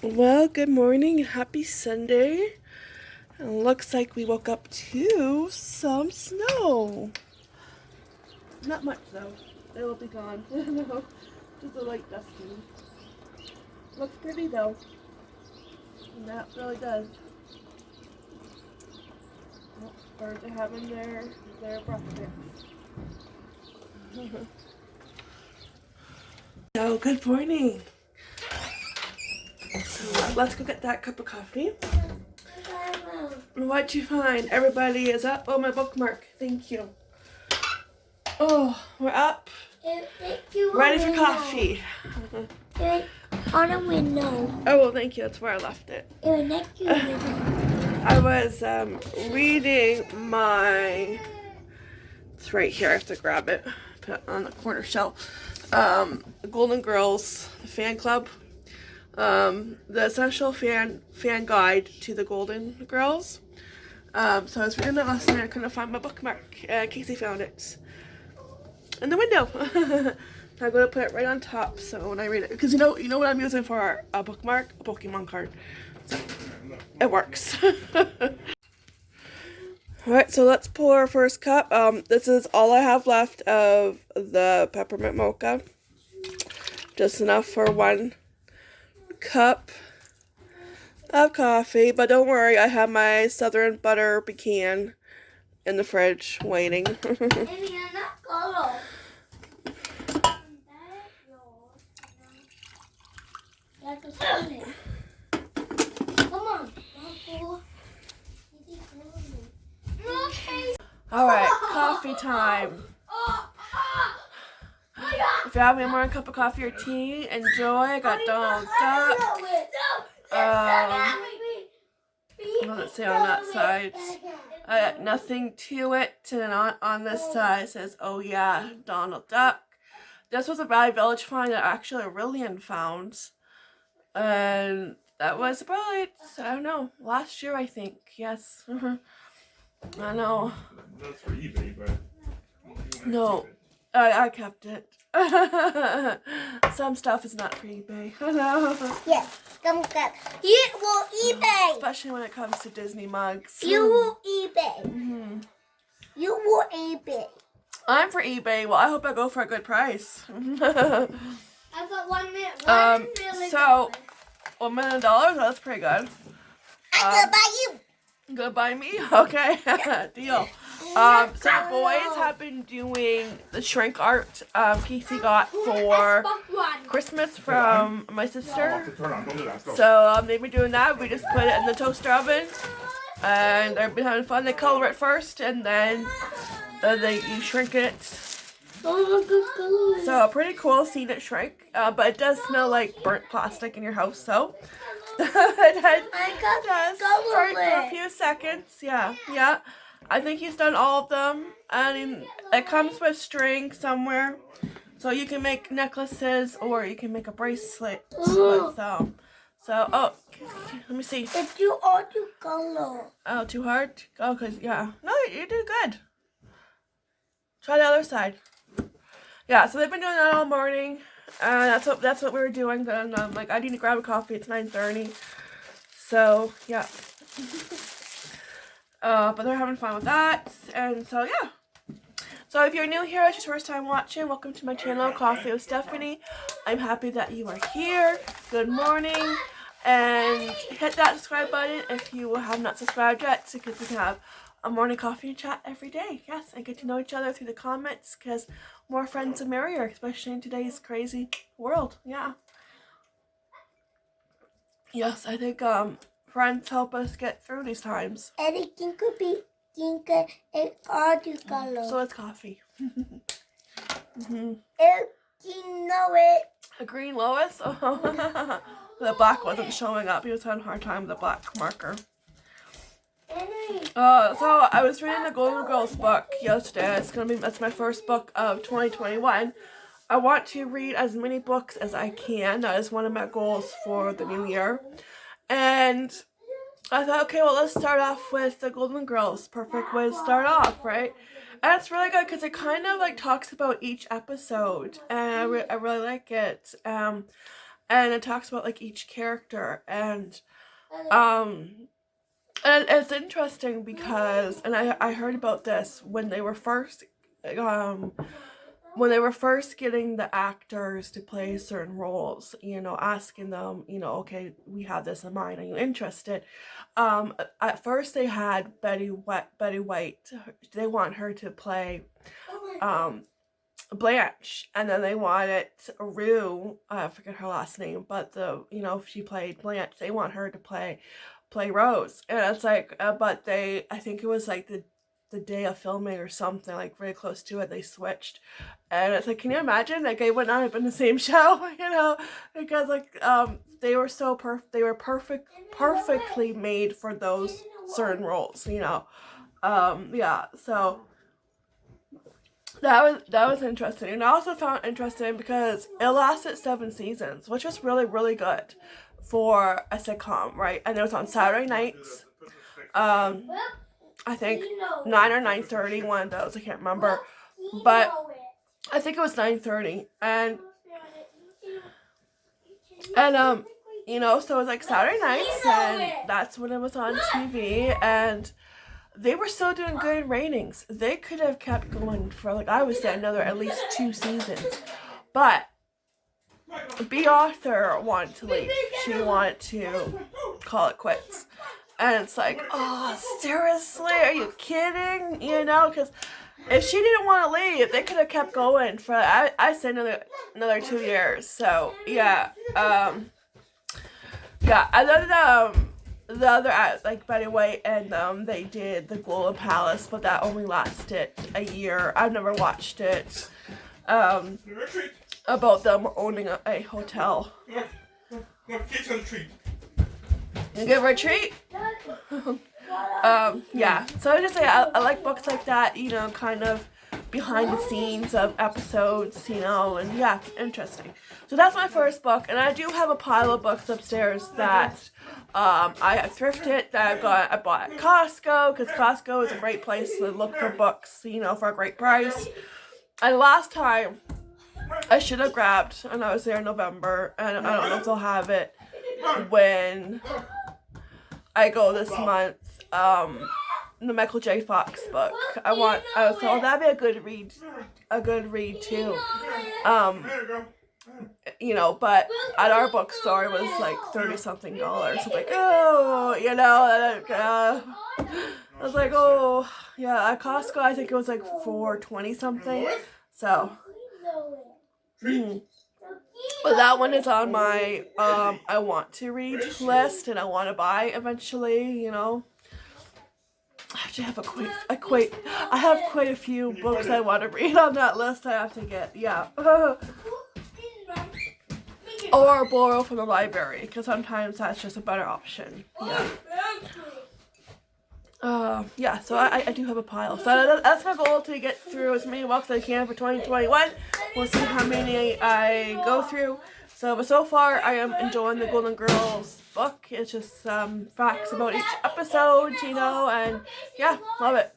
Well, good morning and happy Sunday. It looks like we woke up to some snow. Not much though. It will be gone. Just a light dusting. Looks pretty though. And that really does. Oh, birds are having their breakfast. So, good morning. So, let's go get that cup of coffee. What'd you find? Everybody is up. Oh, my bookmark. Thank you. Oh, we're up. Ready for coffee. On a window. Oh, well, thank you. That's where I left it. I was reading my... It's right here. I have to grab it. Put it on the corner shelf. Golden Girls fan club. The essential fan guide to the Golden Girls. So I was reading that last night. I couldn't find my bookmark. Casey found it in the window. I'm gonna put it right on top so when I read it, because you know what I'm using for a bookmark, a Pokemon card. So it works. Alright, so let's pour our first cup. This is all I have left of the peppermint mocha. Just enough for 1 cup of coffee, but don't worry, I have my Southern Butter Pecan in the fridge waiting. Alright, coffee time. If you're having more a cup of coffee or tea, enjoy. I got Donald Duck. What does it say on that side? Nothing to it. And on this side it says, oh yeah, Donald Duck. This was a Valley Village find that actually Aurelian found. And that was probably, I don't know, last year I think. Yes. I know. That's for eBay, but... No, I kept it. Some stuff is not for eBay. Yes, come get. You will eBay. Especially when it comes to Disney mugs. You will eBay. Mm-hmm. You will eBay. I'm for eBay. Well, I hope I go for a good price. I've got 1 minute. $1 million. So, $1 million? Oh, that's pretty good. I'm gonna buy you. Gonna buy me? Okay. Deal. So the boys have been doing the shrink art Casey got for Christmas from my sister. So they've been doing that. We just put it in the toaster oven and they've been having fun. They color it first and then you shrink it. So pretty cool seeing it shrink, but it does smell like burnt plastic in your house, so it does for a few seconds. Yeah. I think he's done all of them, and it comes with string somewhere, so you can make necklaces or you can make a bracelet with them. So, oh, let me see. It's too hard to color. Oh, too hard? Oh, cause yeah. No, you did good. Try the other side. Yeah, so they've been doing that all morning. That's what we were doing. Then I'm like, I need to grab a coffee. It's 9:30. So yeah. But they're having fun with that, and so yeah. So if you're new here, it's your first time watching, welcome to my channel, Coffee with Stephanie. I'm happy that you are here. Good morning, and hit that subscribe button if you have not subscribed yet, because we can have a morning coffee and chat every day. Yes, and get to know each other through the comments, because more friends the merrier, especially in today's crazy world. Yeah. Yes, I think friends help us get through these times. Anything could be it's hard to color. So it's coffee. Mm-hmm. You know it. A green Lois? Oh. The black wasn't showing up. He was having a hard time with the black marker. So I was reading the Golden Girls book yesterday. That's my first book of 2021. I want to read as many books as I can. That is one of my goals for the new year. And I thought, okay, well, let's start off with the Golden Girls. Perfect way to start off, right? And it's really good because it kind of like talks about each episode, and I really like it. and it talks about like each character, and it's interesting because, and I heard about this when they were first getting the actors to play certain roles, you know, asking them, you know, okay, we have this in mind, are you interested? At first they had Betty White, they want her to play Blanche, and then they wanted Rue, I forget her last name, but she played Blanche, they want her to play Rose, and it's like, but I think it was like the day of filming or something, like really close to it, they switched, and it's like, can you imagine, like, they would not have been the same show, you know, because like they were so perfectly made for those certain roles, you know. Yeah, so that was interesting, and I also found interesting because it lasted 7 seasons, which was really, really good for a sitcom, right? And it was on Saturday nights. I think 9 or 9:30, one of those, I can't remember, but I think it was 9:30, and you know, so it was like Saturday nights, and that's when it was on TV, and they were still doing good ratings. They could have kept going for, like, I would say another at least 2 seasons, but B. Arthur wanted to leave. She wanted to call it quits. And it's like, oh, seriously? Are you kidding? You know, because if she didn't want to leave, they could have kept going for, I say another 2 years. So, yeah. Yeah, and then the other, like, Betty White and they did the Golden Palace, but that only lasted a year. I've never watched it. About them owning a hotel. You give her a treat? Yeah, so I just say I like books like that, you know, kind of behind the scenes of episodes, you know, and yeah, interesting. So that's my first book, and I do have a pile of books upstairs that I have thrifted, that I bought at Costco, because Costco is a great place to look for books, you know, for a great price. And last time I should have grabbed, and I was there in November, and I don't know if they'll have it when I go this month, the Michael J. Fox book. I thought that'd be a good read too. You know, but at our bookstore it was like $30-something. So like, oh, you know, I was like, oh, yeah, at Costco I think it was like $4.20-something. So, but that one is on my I want to read list, and I want to buy eventually, you know. I actually have I have quite a few books I want to read on that list I have to get, yeah. Or borrow from the library, because sometimes that's just a better option, yeah. Yeah, so I do have a pile. So that's my goal, to get through as many books as I can for 2021. We'll see how many I go through. But so far, I am enjoying the Golden Girls book. It's just facts about each episode, you know, and yeah, love it.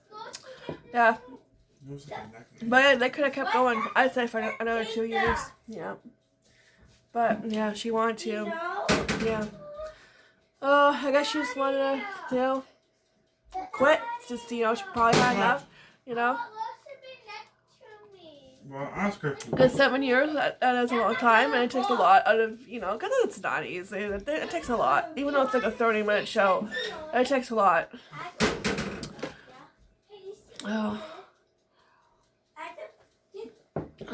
Yeah. But yeah, they could have kept going, I'd say, for another 2 years. Yeah. But yeah, she wanted to. Yeah. I guess she just wanted to, you know, quit. Just, you know, she probably had enough, you know. Well, ask her. Because 7 years, that is a long time, and it takes a lot out of, you know, because it's not easy. It takes a lot. Even though it's like a 30-minute show, it takes a lot. Oh.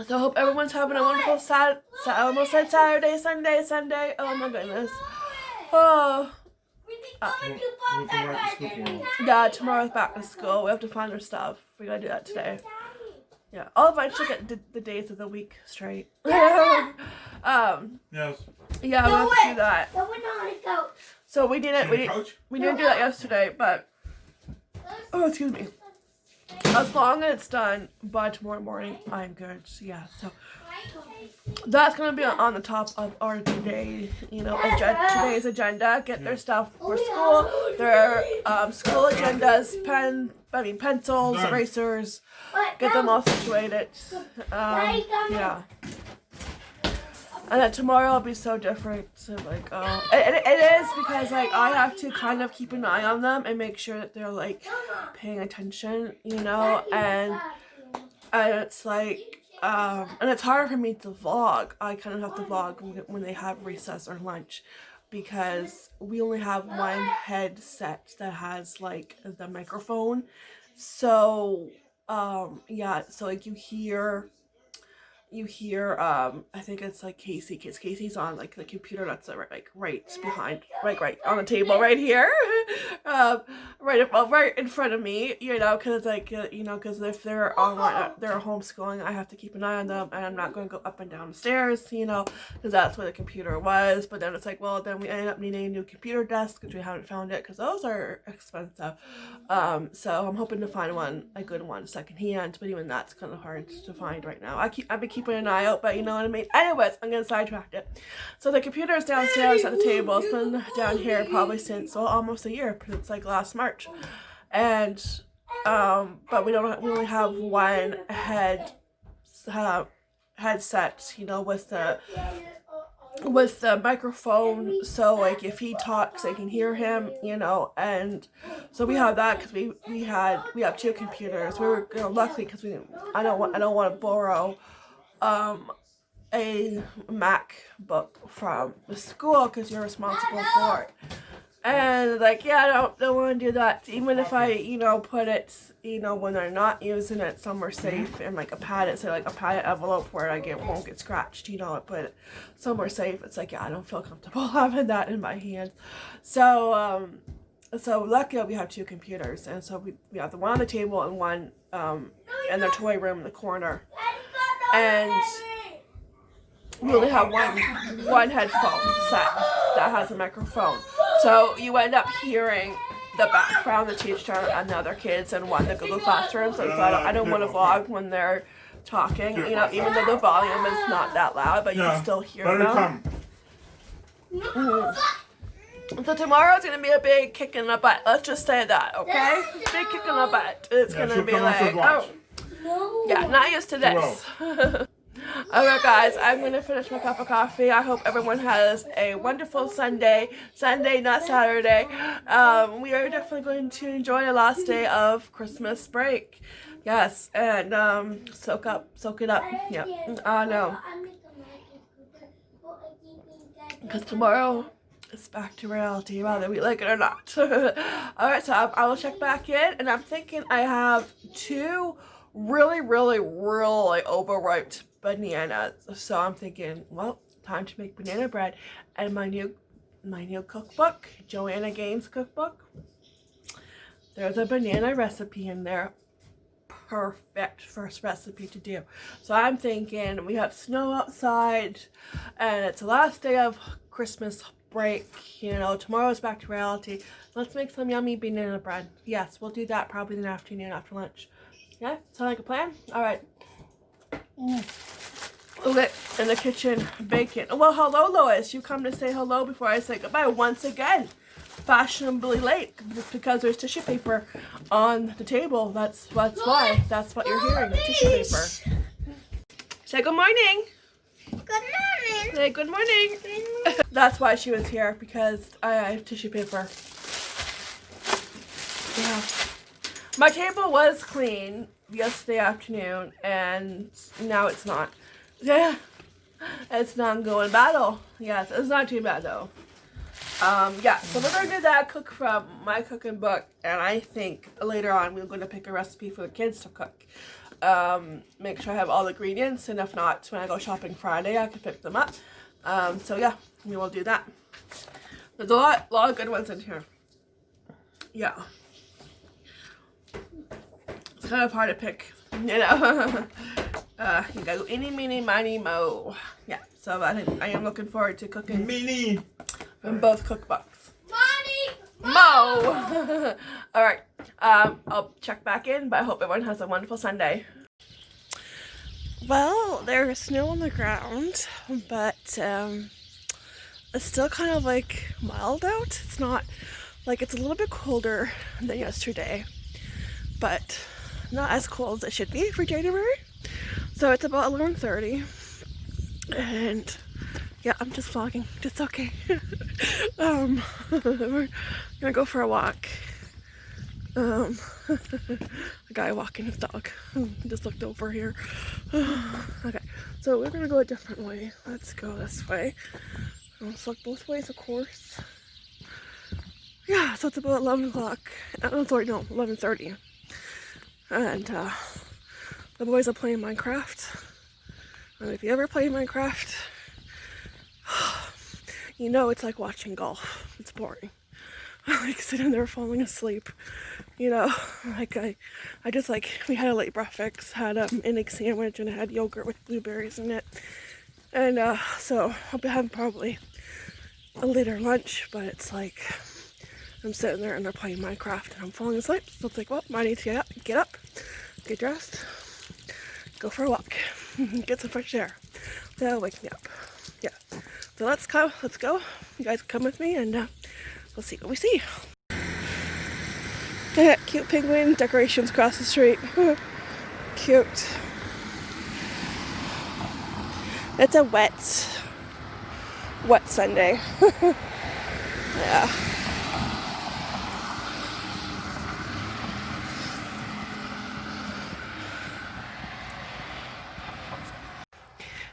So I hope everyone's having a wonderful I almost said Saturday, Sunday. Oh my goodness. Oh. Yeah, tomorrow's back to school. We have to find our stuff. We gotta do that today. Yeah, I'll eventually get the days of the week straight. Yes. Yeah, we'll have to do that. So we didn't do that yesterday, but excuse me. As long as it's done by tomorrow morning, I'm good. So, yeah, so that's gonna be on the top of our today, you know, today's agenda. Get their stuff for school, their school agendas, pencils, erasers. Get them all situated. Yeah. And then tomorrow will be so different. So like, oh, it is because like I have to kind of keep an eye on them and make sure that they're like paying attention, you know, and it's like, and it's hard for me to vlog. I kind of have to vlog when they have recess or lunch because we only have one headset that has like the microphone. So, yeah, so like you hear I think it's like Casey, because Casey's on like the computer that's like right behind, right on the table right here, right in front of me, you know, because it's like, you know, because if they're online, they're homeschooling, I have to keep an eye on them, and I'm not going to go up and down the stairs, you know, because that's where the computer was. But then it's like, well, then we ended up needing a new computer desk, which we haven't found it because those are expensive. So I'm hoping to find a good one secondhand, but even that's kind of hard to find right now. I've been keeping an eye out, but you know what I mean. Anyways, I'm gonna sidetrack it. So the computer is downstairs at the table. It's been down here probably since, well, almost a year, since like last March, and but we only have one headset, you know, with the microphone, so like if he talks I can hear him, you know, and so we have that because we have two computers. We were, you know, luckily because I don't want to borrow a MacBook from the school because you're responsible for it. And like, yeah, I don't want to do that. Even if I, you know, put it, you know, when they're not using it somewhere safe in like a padded, say like a padded envelope where won't get scratched, you know, I put it somewhere safe. It's like, yeah, I don't feel comfortable having that in my hands. So, so luckily we have two computers, and so we have the one on the table and one in the toy room in the corner. And we only have one headphone set that has a microphone. So you end up hearing the background, the teacher and the other kids in one of the Google Classroom. So I don't want to vlog when they're talking, you know, even though the volume is not that loud, but you can still hear them. So tomorrow's going to be a big kick in the butt. Let's just say that, okay? Big kick in the butt. It's going to be like, oh, yeah, not used to this. Alright guys, I'm going to finish my cup of coffee. I hope everyone has a wonderful Sunday, not Saturday. We are definitely going to enjoy the last day of Christmas break. Yes, and soak it up. Yep. No. Because tomorrow it's back to reality, whether we like it or not. Alright, so I will check back in, and I'm thinking I have two really overripe bananas. So I'm thinking, well, time to make banana bread. And my new cookbook, Joanna Gaines' cookbook, there's a banana recipe in there. Perfect first recipe to do. So I'm thinking, we have snow outside and it's the last day of Christmas break, you know, tomorrow's back to reality. Let's make some yummy banana bread. Yes, we'll do that probably in the afternoon after lunch. Yeah, sound like a plan? All right. Okay, in the kitchen baking. Well, hello Lois, you come to say hello before I say goodbye once again. Fashionably late because there's tissue paper on the table. That's why. That's what you're hearing. Tissue paper. Say good morning. Good morning. Say good morning. That's why she was here, because I have tissue paper. Yeah. My table was clean yesterday afternoon and now it's not. Yeah. It's an ongoing battle. Yes, it's not too bad though. Yeah, so we're going to do that, cook from my cooking book, and I think later on we're going to pick a recipe for the kids to cook. Make sure I have all the ingredients, and if not, when I go shopping Friday, I can pick them up. So yeah, we will do that. There's a lot of good ones in here. Yeah. It's kind of hard to pick, you know. You gotta go eeny, meeny, miny, mo. Yeah, so I am looking forward to cooking. Meeny! From both cookbooks. Mo! Alright, I'll check back in, but I hope everyone has a wonderful Sunday. Well, there's snow on the ground, but it's still kind of like mild out. It's not, like, it's a little bit colder than yesterday, but not as cold as it should be for January. So it's about 11:30, and Yeah, I'm just vlogging. It's okay. We're gonna go for a walk. A guy walking his dog. Just looked over here. Okay, so we're gonna go a different way. Let's go this way. Let's look both ways, of course. Yeah, so it's about 11 o'clock. Oh, sorry, no, 11:30. And the boys are playing Minecraft. And if you ever play Minecraft, you know it's like watching golf. It's boring. Like sitting there falling asleep. You know, like I just like, we had a late breakfast, had an egg sandwich, and it had yogurt with blueberries in it. And so I'll be having probably a later lunch, but it's like I'm sitting there and they're playing Minecraft and I'm falling asleep. So it's like, well, I need to get up, get dressed, go for a walk, get some fresh air. That'll wake me up. Yeah. So let's go. You guys come with me and we'll see what we see. I got cute penguin decorations across the street. Cute. It's a wet Sunday. Yeah.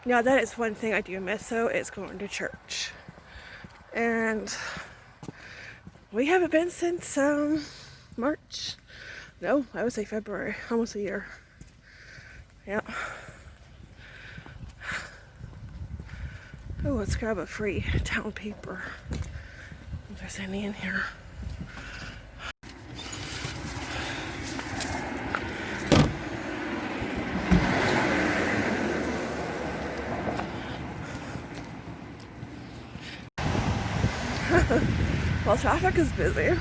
Now that is one thing I do miss, so it's going to church. And we haven't been since March. No, I would say February. Almost a year. Yeah. Oh, let's grab a free town paper. If there's any in here. Well, traffic is busy.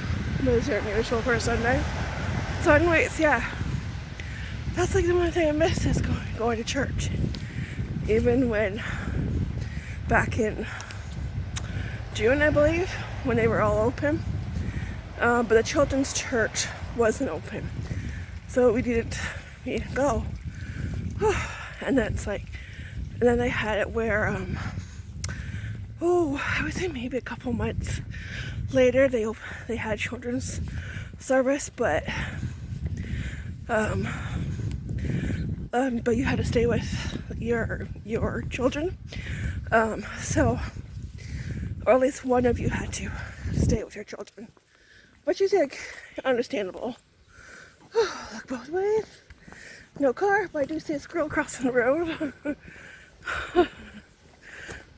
Busier than usual for a Sunday. So anyways, yeah. That's like the one thing I miss is going to church. Even when back in June, I believe, when they were all open. But the children's church wasn't open. So we didn't go. And then it's like, and then they had it where, I would say maybe a couple months later they had children's service, but you had to stay with your children. So, or at least one of you had to stay with your children, which is like understandable. Look both ways. No car, but I do see a squirrel crossing the road.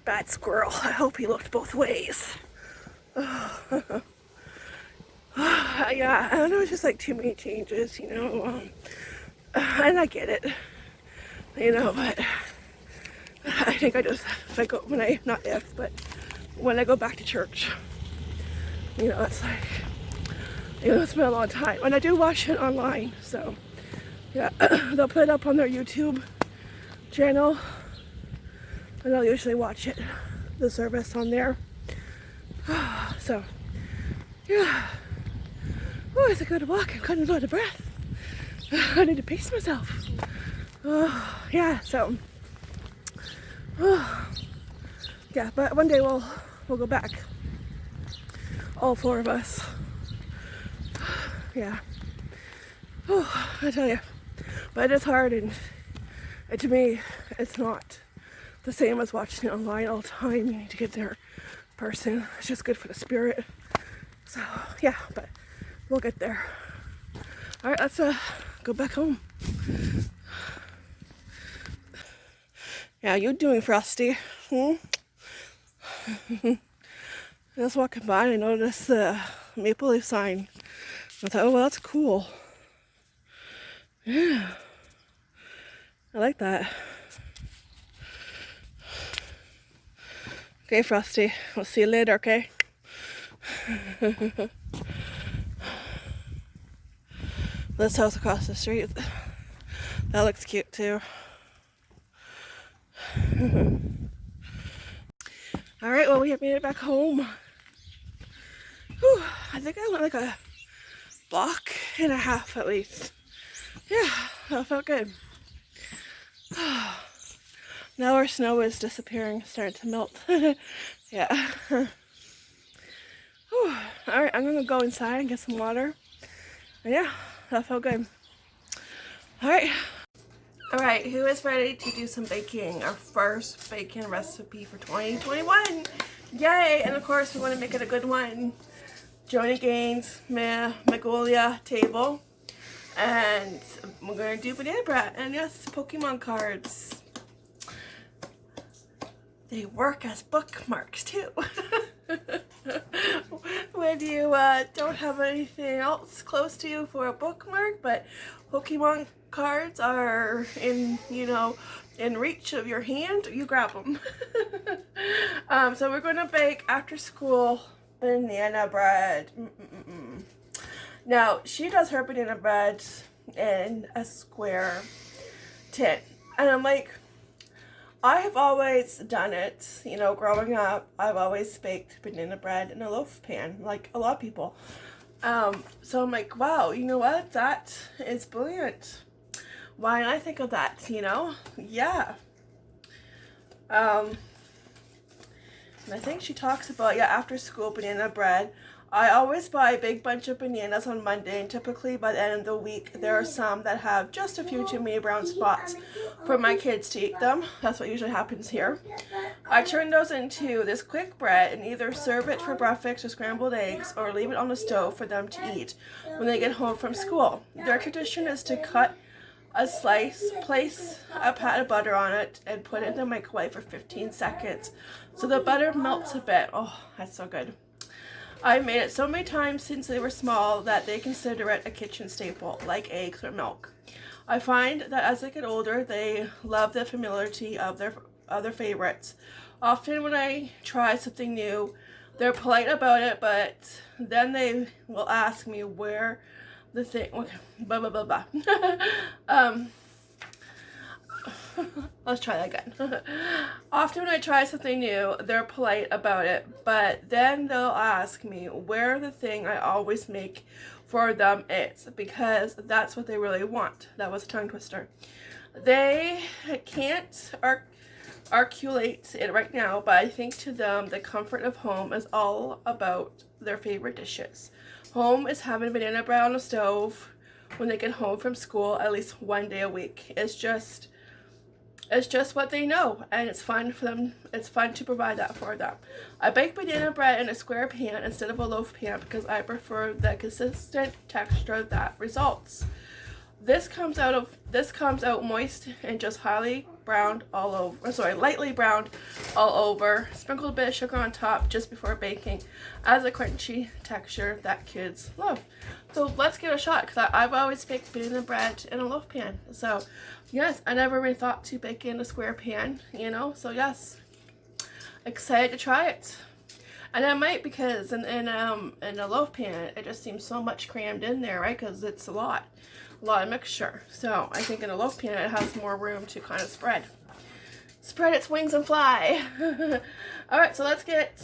Bad squirrel. I hope he looked both ways. Yeah, I don't know, it's just like too many changes, you know. And I get it, you know, but I think when I go back to church, you know, it's like, you know, it's been a long time. And I do watch it online, so yeah, they'll put it up on their YouTube channel, and I'll usually watch it, the service on there. So, yeah. Oh, it's a good walk. I'm kind of out of breath. I need to pace myself. Oh, yeah, so. Oh, yeah, but one day we'll go back. All four of us. Yeah. Oh, I tell you. But it's hard, and to me, it's not the same as watching it online all the time. You need to get there in person. It's just good for the spirit. So, yeah, but we'll get there. All right, let's go back home. Yeah, you doing, Frosty? Just walking by and I noticed the maple leaf sign. I thought, oh, well, that's cool. Yeah, I like that. Okay, Frosty, we'll see you later, okay? This house across the street, that looks cute too. Alright, well, we have made it back home. Whew, I think I went like a block and a half at least. Yeah, that felt good. Now our snow is disappearing, starting to melt. Yeah. Whew. Alright, I'm gonna go inside and get some water. And yeah, that felt good. Alright. Alright, who is ready to do some baking? Our first baking recipe for 2021. Yay! And of course we want to make it a good one. Joni Gaines Magnolia table. And we're going to do banana bread. And yes, Pokemon cards. They work as bookmarks too. When you don't have anything else close to you for a bookmark, but Pokemon cards are in, you know, in reach of your hand, you grab them. So we're going to bake after school banana bread. Now, she does her banana bread in a square tin. And I'm like, I have always done it, you know, growing up. I've always baked banana bread in a loaf pan, like a lot of people. So I'm like, wow, you know what? That is brilliant. Why didn't I think of that, you know? Yeah. And I think she talks about, yeah, after school banana bread. I always buy a big bunch of bananas on Monday, and typically by the end of the week there are some that have just a few too many brown spots for my kids to eat them. That's what usually happens here. I turn those into this quick bread and either serve it for breakfast or scrambled eggs, or leave it on the stove for them to eat when they get home from school. Their tradition is to cut a slice, place a pat of butter on it, and put it in the microwave for 15 seconds so the butter melts a bit. Oh, that's so good. I've made it so many times since they were small that they consider it a kitchen staple, like eggs or milk. I find that as they get older, they love the familiarity of their other favorites. Often when I try something new, they're polite about it, but then they will ask me where the thing, blah, blah, blah, blah. Let's try that again. Often when I try something new, they're polite about it, but then they'll ask me where the thing I always make for them is, because that's what they really want. That was a tongue twister. They can't articulate it right now, but I think to them the comfort of home is all about their favorite dishes. Home is having banana bread on the stove when they get home from school at least one day a week. It's just what they know, and it's fun for them. It's fun to provide that for them. I bake banana bread in a square pan instead of a loaf pan because I prefer the consistent texture that results. This comes out moist and just lightly browned all over. Sprinkle a bit of sugar on top just before baking, as a crunchy texture that kids love. So let's give it a shot, because I've always baked banana bread in a loaf pan. So yes, I never really thought to bake in a square pan, you know. So yes, excited to try it. And I might, because in a loaf pan it just seems so much crammed in there, right? Because it's a lot of mixture. So I think in a loaf pan it has more room to kind of spread its wings and fly. All right, so let's get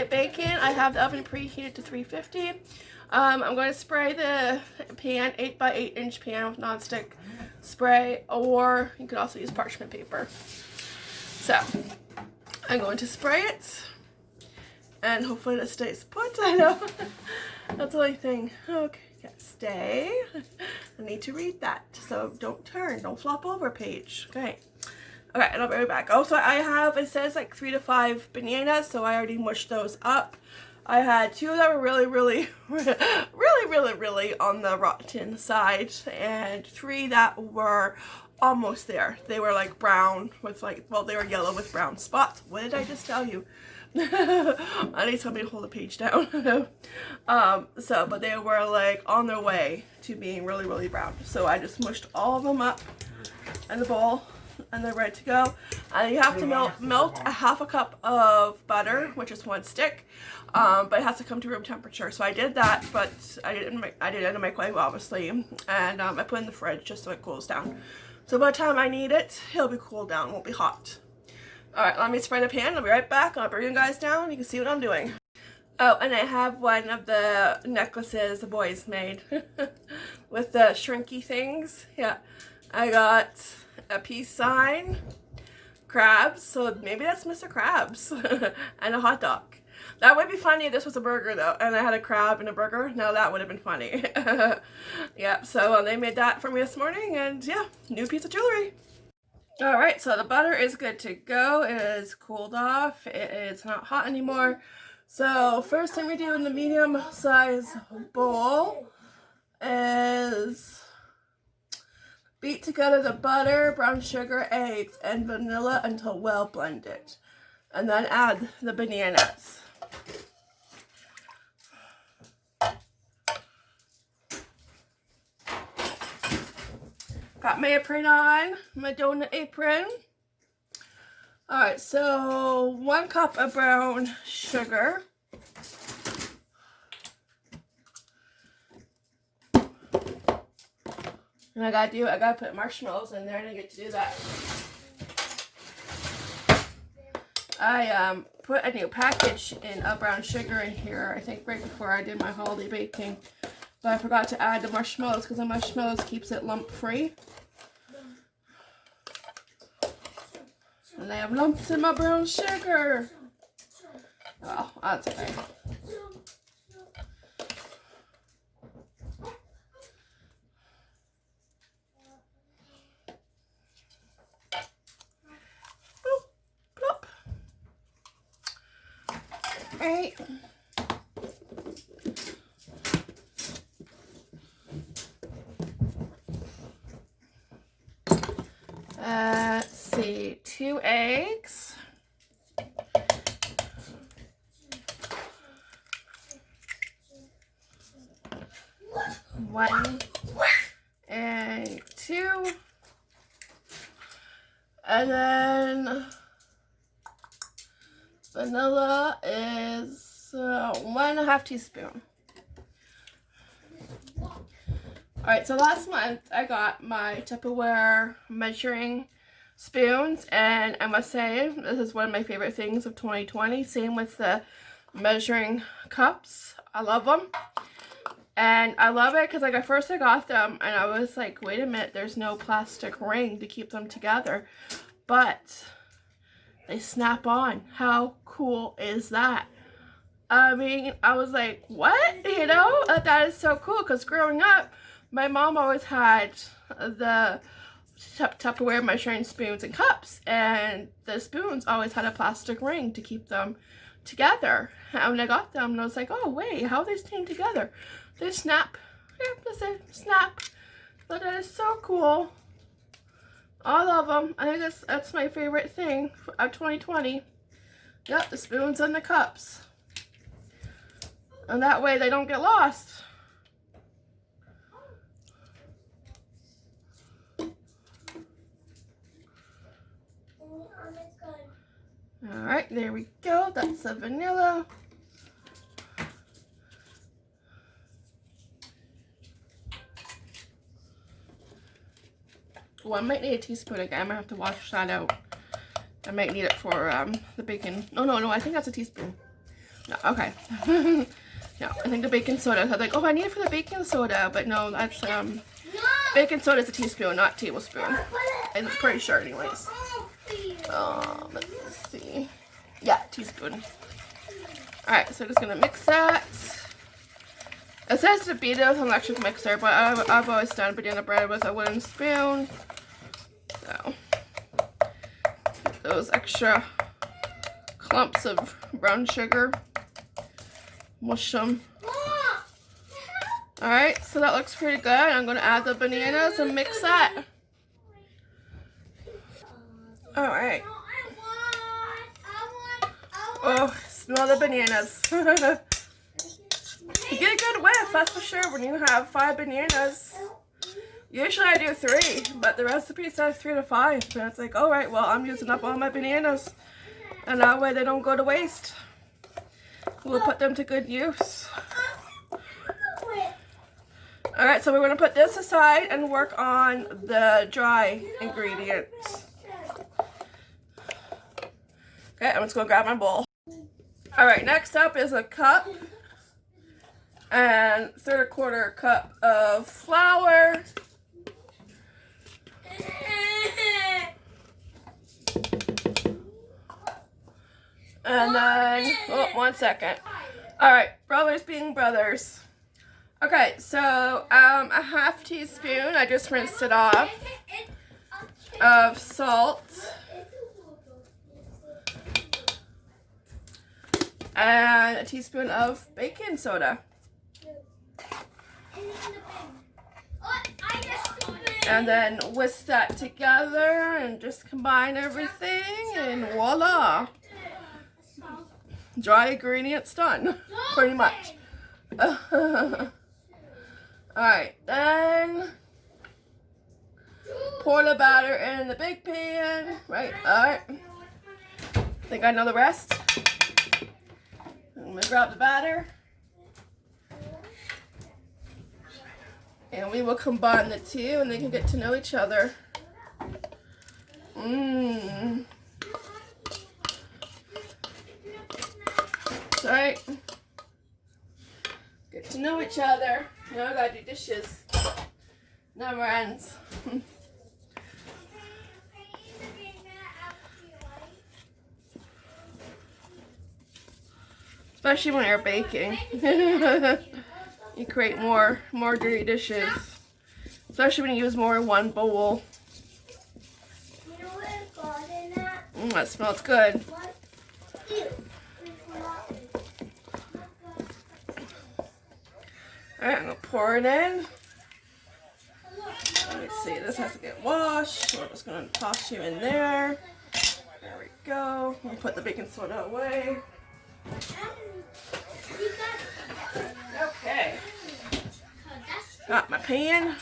baking. I have the oven preheated to 350. I'm going to spray the pan, 8x8 inch pan with nonstick spray, or you could also use parchment paper. So I'm going to spray it, and hopefully it stays put. I know that's the only thing. Okay, yeah, stay. I need to read that, so don't flop over page. Okay, and I'll be right back. Also, I have, it says like 3 to 5 bananas, so I already mushed those up. I had 2 that were really on the rotten side, and 3 that were almost there. They were like brown with like, well, they were yellow with brown spots. What did I just tell you? I need somebody to hold the page down. But they were like on their way to being really brown. So I just mushed all of them up in the bowl, and they're ready to go. And you have to melt a half a cup of butter, which is 1 stick. But it has to come to room temperature. So I did that, but I did it in a microwave, obviously, and I put it in the fridge just so it cools down. So by the time I need it, it'll be cooled down, it won't be hot. All right, let me spray the pan. I'll be right back. I'll bring you guys down. You can see what I'm doing. Oh, and I have one of the necklaces the boys made with the shrinky things. Yeah, I got a peace sign, crabs, so maybe that's Mr. Krabs and a hot dog. That would be funny if this was a burger though, and I had a crab and a burger. Now that would have been funny. Yeah, so they made that for me this morning, and yeah, new piece of jewelry. All right, so the butter is good to go. It is cooled off. It's not hot anymore. So first thing we do in the medium size bowl is beat together the butter, brown sugar, eggs, and vanilla until well blended. And then add the bananas. Got my apron on, my donut apron. Alright, so 1 cup of brown sugar. And I gotta put marshmallows in there. I didn't get to do that. I put a new package in of brown sugar in here, I think right before I did my holiday baking. But I forgot to add the marshmallows because the marshmallows keeps it lump free. And I have lumps in my brown sugar. Oh, that's okay. Boop, plop. Right. Let's see, 2 eggs. One and 2. And then vanilla is 1.5 teaspoons. Alright, so last month I got my Tupperware measuring spoons, and I must say this is one of my favorite things of 2020. Same with the measuring cups. I love them. And I love it because, like, at first I got them and I was like, wait a minute, there's no plastic ring to keep them together. But they snap on. How cool is that? I mean, I was like, what? You know, that is so cool, because growing up, my mom always had the Tupperware measuring spoons and cups, and the spoons always had a plastic ring to keep them together. And when I got them, I was like, oh wait, how are they staying together? They snap. Yeah, they snap. But that is so cool. I love them. I think that's my favorite thing of 2020. Yep, the spoons and the cups. And that way they don't get lost. Alright, there we go. That's the vanilla. Well, I might need a teaspoon again. I might have to wash that out. I might need it for the bacon. No, I think that's a teaspoon. No, okay. No, I think the baking soda. I was like, oh, I need it for the baking soda. But no, that's, baking soda is a teaspoon, not a tablespoon. I'm pretty sure anyways. Let's see. Yeah, teaspoon. Alright, so I'm just going to mix that. It says to beat it with an electric mixer, but I've always done banana bread with a wooden spoon. So, get those extra clumps of brown sugar. Mush them. Alright, so that looks pretty good. I'm going to add the bananas and mix that. Alright. Oh, smell the bananas. You get a good whiff, that's for sure, when you have 5 bananas. Usually I do 3, but the recipe says 3 to 5. And it's like, alright, well, I'm using up all my bananas. And that way they don't go to waste. We'll put them to good use. Alright, so we're going to put this aside and work on the dry ingredients. Okay, I'm just going to grab my bowl. Alright, next up is a cup and 3/4 cup of flour. And then, oh, 1 second. All right, brothers being brothers. Okay, so a half teaspoon, I just rinsed it off, of salt. And a teaspoon of baking soda. And then whisk that together and just combine everything and voila. Dry ingredients done, pretty much. Alright, then pour the batter in the big pan. Right, alright. Think I know the rest. I'm gonna grab the batter. And we will combine the two and they can get to know each other. Alright. Get to know each other. Now I gotta do dishes. Never ends. Especially when you're baking. You create more dirty dishes. Especially when you use more in one bowl. That smells good. Alright, I'm gonna pour it in. Let me see, this has to get washed. So I'm just gonna toss you in there. There we go. I'll put the baking soda away. Okay. Got my pan.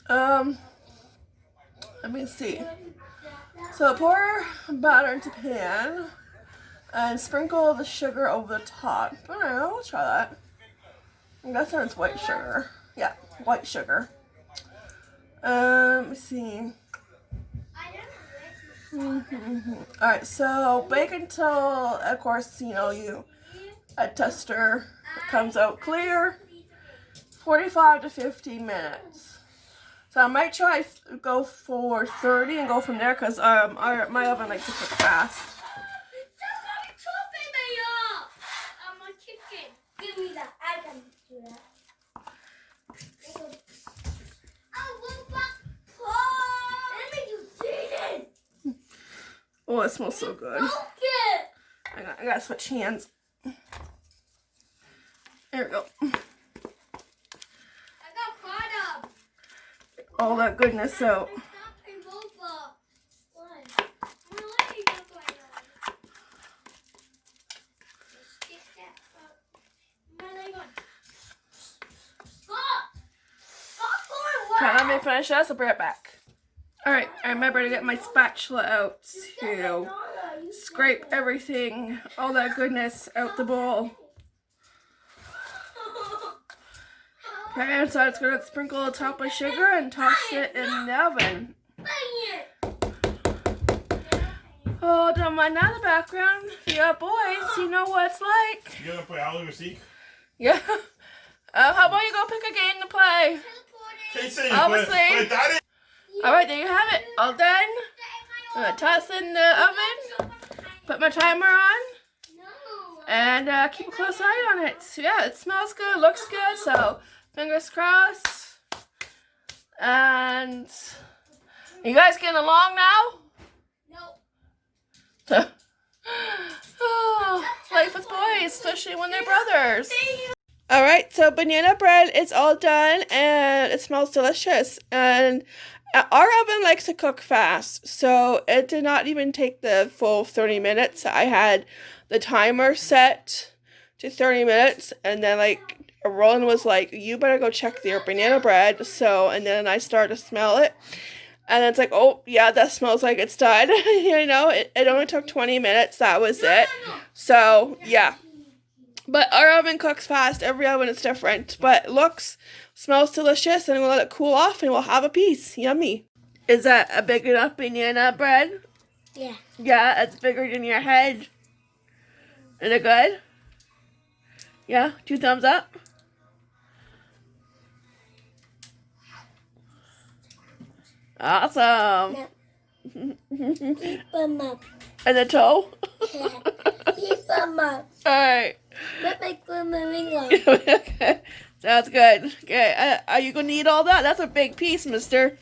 Let me see. So pour batter into pan and sprinkle the sugar over the top. Alright, I'll try that. I guess it's white sugar. Yeah, white sugar. Let me see. Alright, so bake until, of course, you know, a tester comes out clear. 45 to 50 minutes. So I might try go for 30 and go from there because my oven likes to cook fast. Give me that. I can do that. Oh, it smells so good. I gotta switch hands. There we go. All that goodness out. Okay, let me finish this. I'll bring it back. Alright, I remember to get my spatula out to scrape everything, all that goodness out the bowl. Okay, and so it's going to sprinkle the top with sugar and toss it in the oven. Oh, don't mind now the background. If you got boys, you know what it's like. You gonna play Hide and Seek? Yeah. How about you go pick a game to play? Obviously. Alright, there you have it. All done. I'm going to toss it in the oven. Put my timer on. And keep a close eye on it. So, yeah, it smells good, looks good. So, fingers crossed. And you guys getting along now? No. Oh, life with boys, especially when they're brothers. Alright, so banana bread is all done and it smells delicious. And our oven likes to cook fast, so it did not even take the full 30 minutes. I had the timer set to 30 minutes and then like Roland was like, you better go check your banana bread. So, and then I started to smell it. And it's like, oh, yeah, that smells like it's done. You know, it only took 20 minutes. That was it. So, yeah. But our oven cooks fast. Every oven is different. But it smells delicious. And we'll let it cool off and we'll have a piece. Yummy. Is that a big enough banana bread? Yeah. Yeah, it's bigger than your head. Is it good? Yeah? 2 thumbs up? Awesome. No. Keep them up. And the toe? Keep them up. Alright. Let me put my finger. Okay. Sounds good. Okay. Are you going to eat all that? That's a big piece, mister. Is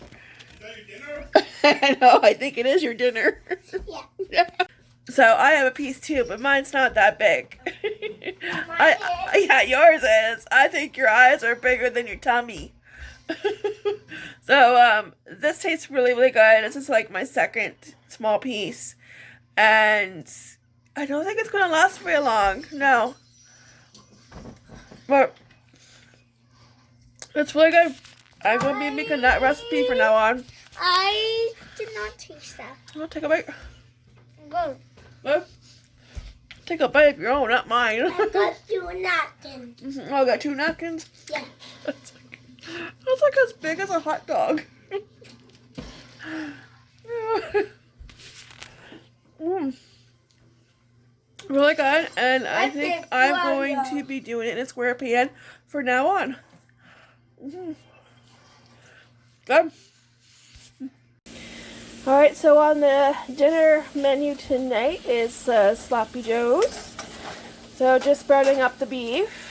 that your dinner? I know. I think it is your dinner. Yeah. So I have a piece too, but mine's not that big. Yeah, yours is. I think your eyes are bigger than your tummy. So this tastes really, really good. This is like my second small piece, and I don't think it's gonna last very long. No, but it's really good. I'm gonna be making that recipe from now on. I did not taste that. I'll take a bite. Go. Well, take a bite of your own, not mine. I got you a napkin. Oh, I got 2 napkins? Yeah. That's like as big as a hot dog. Really good, and I think I'm going to be doing it in a square pan for now on. Good. Alright, so on the dinner menu tonight is Sloppy Joe's. So just sprouting up the beef.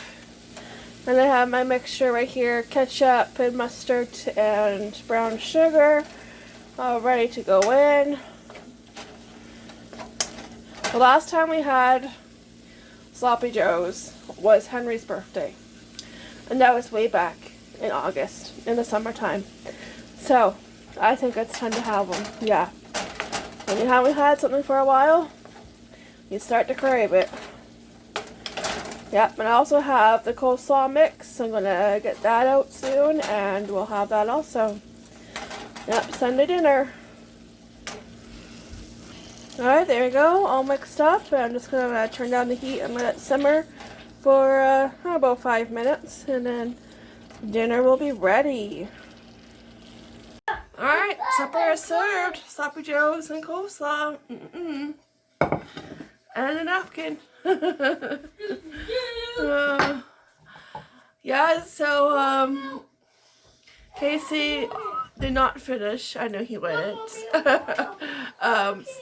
And I have my mixture right here, ketchup and mustard and brown sugar, all ready to go in. The last time we had Sloppy Joe's was Henry's birthday. And that was way back in August, in the summertime. So, I think it's time to have them, yeah. When you haven't had something for a while, you start to crave it. Yep, and I also have the coleslaw mix. I'm gonna get that out soon, and we'll have that also. Yep, Sunday dinner. Alright, there you go, all mixed up. I'm just gonna turn down the heat and let it simmer for about 5 minutes, and then dinner will be ready. Alright, supper is served. Sloppy Joe's and coleslaw. And a napkin. Yeah, so Casey did not finish. I know he wouldn't.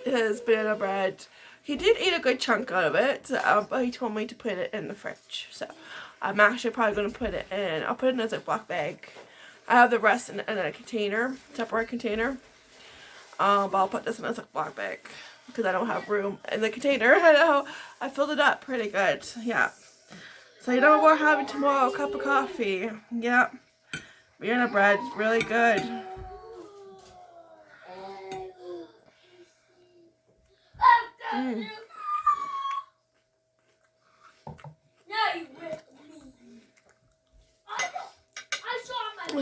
His banana bread. He did eat a good chunk out of it, but he told me to put it in the fridge. So I'm actually probably going to put it in. I'll put it in a Ziploc bag. I have the rest in a container, Tupperware container. But I'll put this in a Ziploc bag because I don't have room in the container. I know I filled it up pretty good. Yeah. So you know what we're having tomorrow? A cup of coffee. Yeah. Banana bread, really good.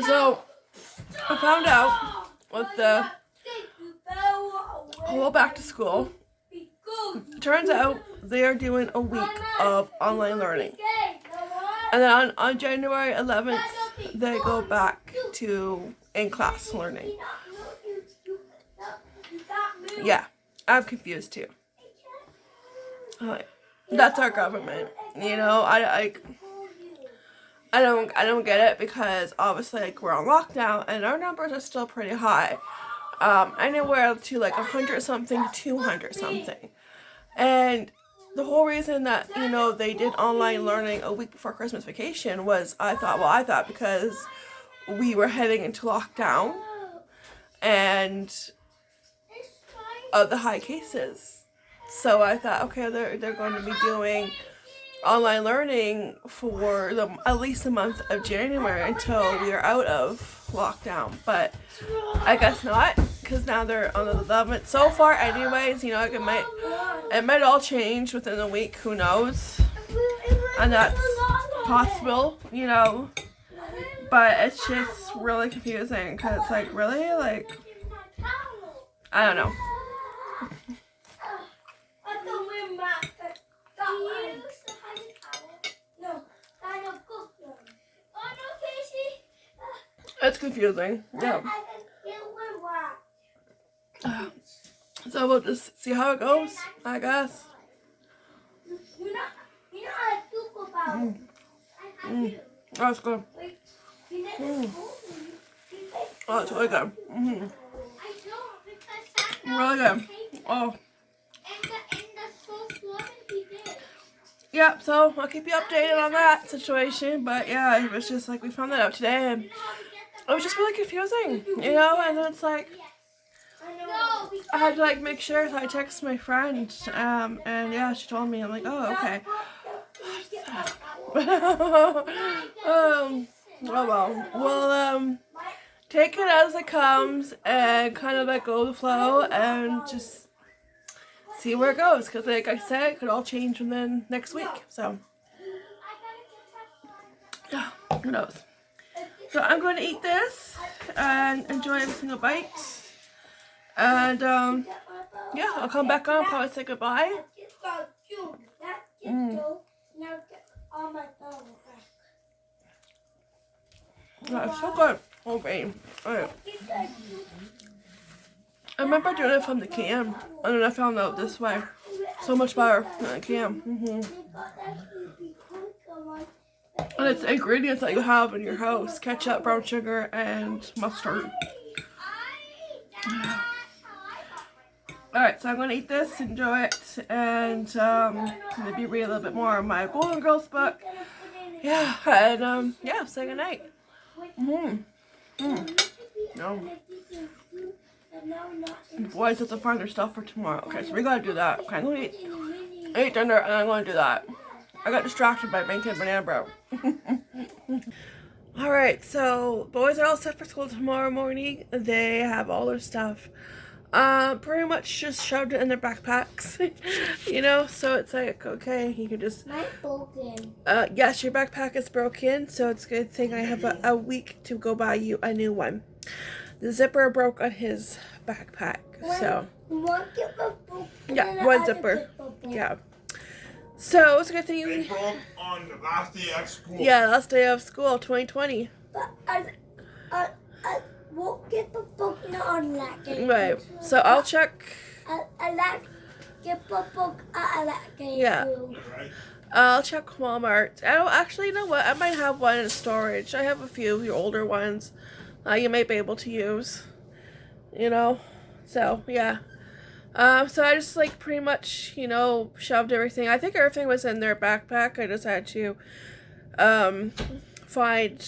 So I found out with the whole back to school, it turns out they are doing a week of online learning. And then on January 11th, they go back to in-class learning. Yeah, I'm confused too. That's our government, you know. I don't get it because obviously like we're on lockdown and our numbers are still pretty high. Anywhere to like 100 something, 200 something. And the whole reason that, you know, they did online learning a week before Christmas vacation was I thought because we were heading into lockdown and of the high cases. So I thought, okay, they're going to be doing online learning for at least the month of January until we are out of lockdown. But I guess not, because now they're on the 11th. So far anyways, you know, like it might all change within a week, who knows? And that's possible, you know. But it's just really confusing, because it's like, really? Like, I don't know. It's confusing, yeah. So we'll just see how it goes, I guess. That's good. Oh, it's really good. Really good. Oh. And the sauce water he did. Yeah, so I'll keep you updated on that situation. But yeah, it was just like we found that out today, and it was just really confusing, you know. And then it's like I had to like make sure. So I texted my friend, and yeah, she told me. I'm like, oh, okay. Oh well. We'll take it as it comes and kind of let go of the flow and just see where it goes. Because like I said, it could all change within next week. So yeah, who knows. So I'm going to eat this and enjoy every single bite. And yeah, I'll come back on, probably say goodbye. That's so good. Oh, babe. Alright. I remember doing it from the can, and then I found out this way. So much better than a can. And it's the ingredients that you have in your house: ketchup, brown sugar, and mustard. Alright, so I'm going to eat this, enjoy it, and maybe read a little bit more of my Golden Girls book. Yeah, and yeah, say goodnight. No. The boys have to find their stuff for tomorrow. Okay, so we gotta do that. Okay, I'm gonna eat dinner and I'm gonna do that. I got distracted by making banana bread. Alright, so boys are all set for school tomorrow morning. They have all their stuff. Pretty much just shoved it in their backpacks. You know, so it's like, okay, you can just... Mine's broken. Yes, your backpack is broken, so it's a good thing I have a week to go buy you a new one. The zipper broke on his backpack, so... One zipper broke. Yeah, one zipper. Yeah. So it's a good thing They broke on the last day of school. Yeah, last day of school, 2020. But I won't get the book on that day. Right. So I'll check. I like get the book on that day. Yeah. Too. I'll check Walmart. I don't actually, you know what? I might have one in storage. I have a few of your older ones you might be able to use. You know? So, yeah. So I just, like, pretty much, you know, shoved everything. I think everything was in their backpack. I just had to find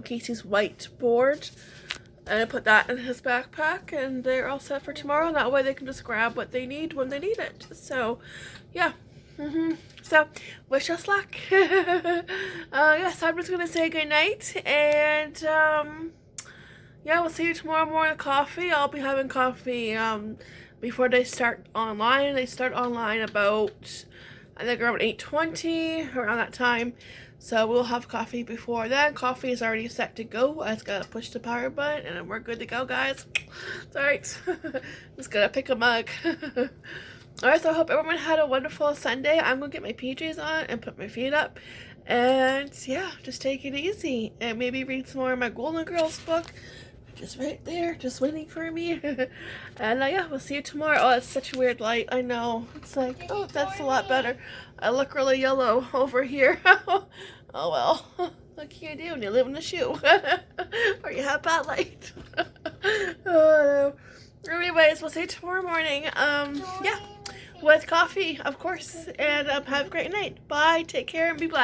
Casey's whiteboard. And I put that in his backpack. And they're all set for tomorrow. And that way they can just grab what they need when they need it. So, yeah. So, wish us luck. Yes, I'm just going to say goodnight. And, yeah, we'll see you tomorrow morning. Coffee. I'll be having coffee before they start online. They start online about, I think, around 8:20, around that time. So we'll have coffee before that. Coffee is already set to go. I just gotta push the power button and we're good to go, guys. It's alright. Just gotta pick a mug. Alright, so I hope everyone had a wonderful Sunday. I'm gonna get my PJs on and put my feet up. And yeah, just take it easy. And maybe read some more of my Golden Girls book. Just right there, just waiting for me. And yeah, we'll see you tomorrow. Oh, it's such a weird light. I know. It's like, oh, that's a lot better. I look really yellow over here. Oh well. What can you do when you live in a shoe? Or you have bad light. Oh, no. Anyways, we'll see you tomorrow morning. Yeah, with coffee, of course. And have a great night. Bye. Take care and be blessed.